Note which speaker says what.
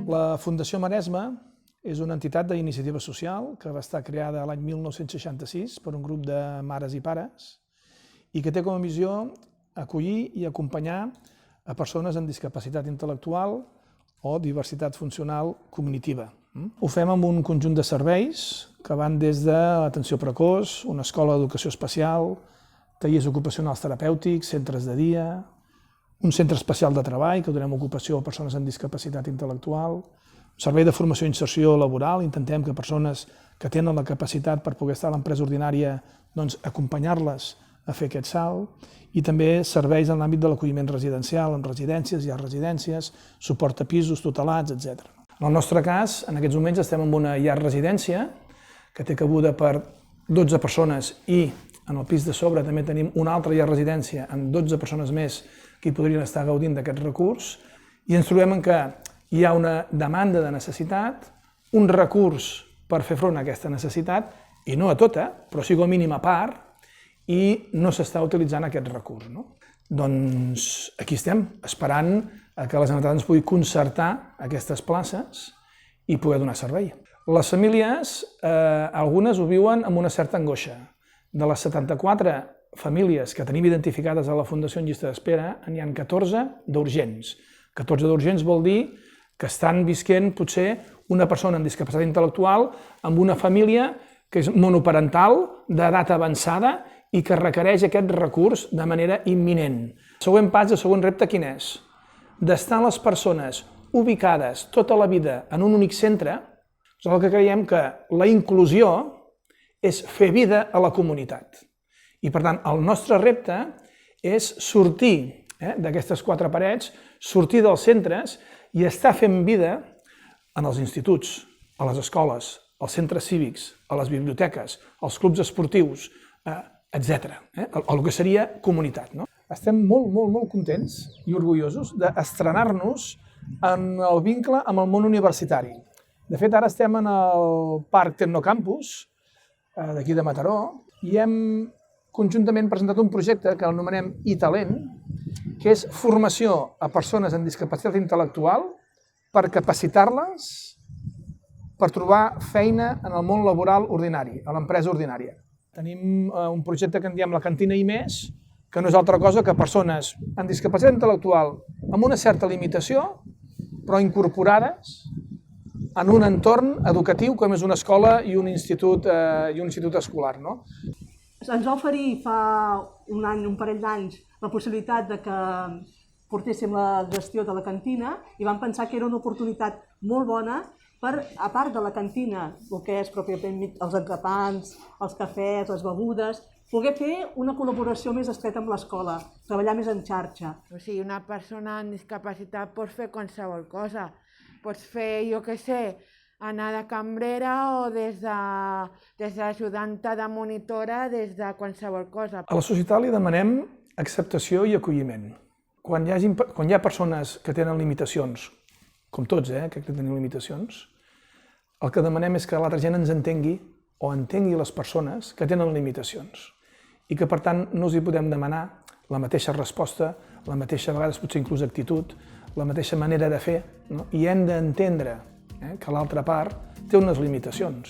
Speaker 1: La Fundació Maresme és una entitat d'iniciativa social que va estar creada l'any 1966 per un grup de mares i pares i que té com a missió acollir i acompanyar a persones amb discapacitat intel·lectual o diversitat funcional cognitiva. Ho fem amb un conjunt de serveis que van des de l'atenció precoç, una escola d'educació especial, tallers ocupacionals terapèutics, centres de dia, un centre especial de treball que donem ocupació a persones amb discapacitat intel·lectual, un servei de formació i inserció laboral, intentem que persones que tenen la capacitat per poder estar a l'empresa ordinària, doncs acompanyar-les a fer aquest salt, i també serveis en l'àmbit de l'acolliment residencial, en residències, hi ha residències, suport a pisos tutelats, etc. En el nostre cas, en aquests moments estem en una llar residència que té cabuda per 12 persones i en el pis de sobre també tenim una altra llar residència amb 12 persones més que hi podrien estar gaudint d'aquest recurs i ens trobem en que hi ha una demanda de necessitat, un recurs per fer front a aquesta necessitat, i no a tota, però sí com a mínim a part, i no s'està utilitzant aquest recurs. Doncs aquí estem, esperant que la Generalitat ens pugui concertar aquestes places i poder donar servei. Les famílies, algunes ho viuen amb una certa angoixa. De les 74 famílies que tenim identificades a la Fundació en llista d'espera, n'hi ha 14 d'urgents. 14 d'urgents vol dir que estan visquent potser una persona amb discapacitat intel·lectual amb una família que és monoparental, d'edat avançada i que requereix aquest recurs de manera imminent. El següent pas, el següent repte, quin és? D'estar les persones ubicades tota la vida en un únic centre, nosaltres que creiem que la inclusió és fer vida a la comunitat. I per tant, el nostre repte és sortir d'aquestes quatre parets, sortir dels centres i estar fent vida en els instituts, a les escoles, als centres cívics, a les biblioteques, als clubs esportius, etc. El que seria comunitat. Estem molt contents i orgullosos d'estrenar-nos en el vincle amb el món universitari. De fet, ara estem en el Parc Tecnocampus, d'aquí de Mataró, i hem conjuntament presentat un projecte que l'anomenem iTalent, que és formació a persones amb discapacitat intel·lectual per capacitar-les per trobar feina en el món laboral ordinari, a l'empresa ordinària. Tenim un projecte que en diem la Cantina i Més, que no és altra cosa que persones amb discapacitat intel·lectual amb una certa limitació, però incorporades en un entorn educatiu com és una escola i un institut escolar.
Speaker 2: Ens va oferir fa un parell d'anys la possibilitat de que portéssim la gestió de la cantina i vam pensar que era una oportunitat molt bona per, a part de la cantina, el que és pròpiament els entrepans, els cafès, les begudes, poder fer una col·laboració més estreta amb l'escola, treballar més en xarxa.
Speaker 3: O sigui, una persona amb discapacitat pot fer qualsevol cosa. Pots fer, jo què sé, anar de cambrera o des d'ajudanta de monitora, des de qualsevol cosa.
Speaker 1: A la societat li demanem acceptació i acolliment. Quan hi ha persones que tenen limitacions, com tots, que tenim limitacions, el que demanem és que l'altra gent ens entengui o entengui les persones que tenen limitacions i que, per tant, no els hi podem demanar la mateixa resposta, la mateixa, a vegades potser inclús actitud, la mateixa manera de fer, i hem d'entendre que l'altra part té unes limitacions.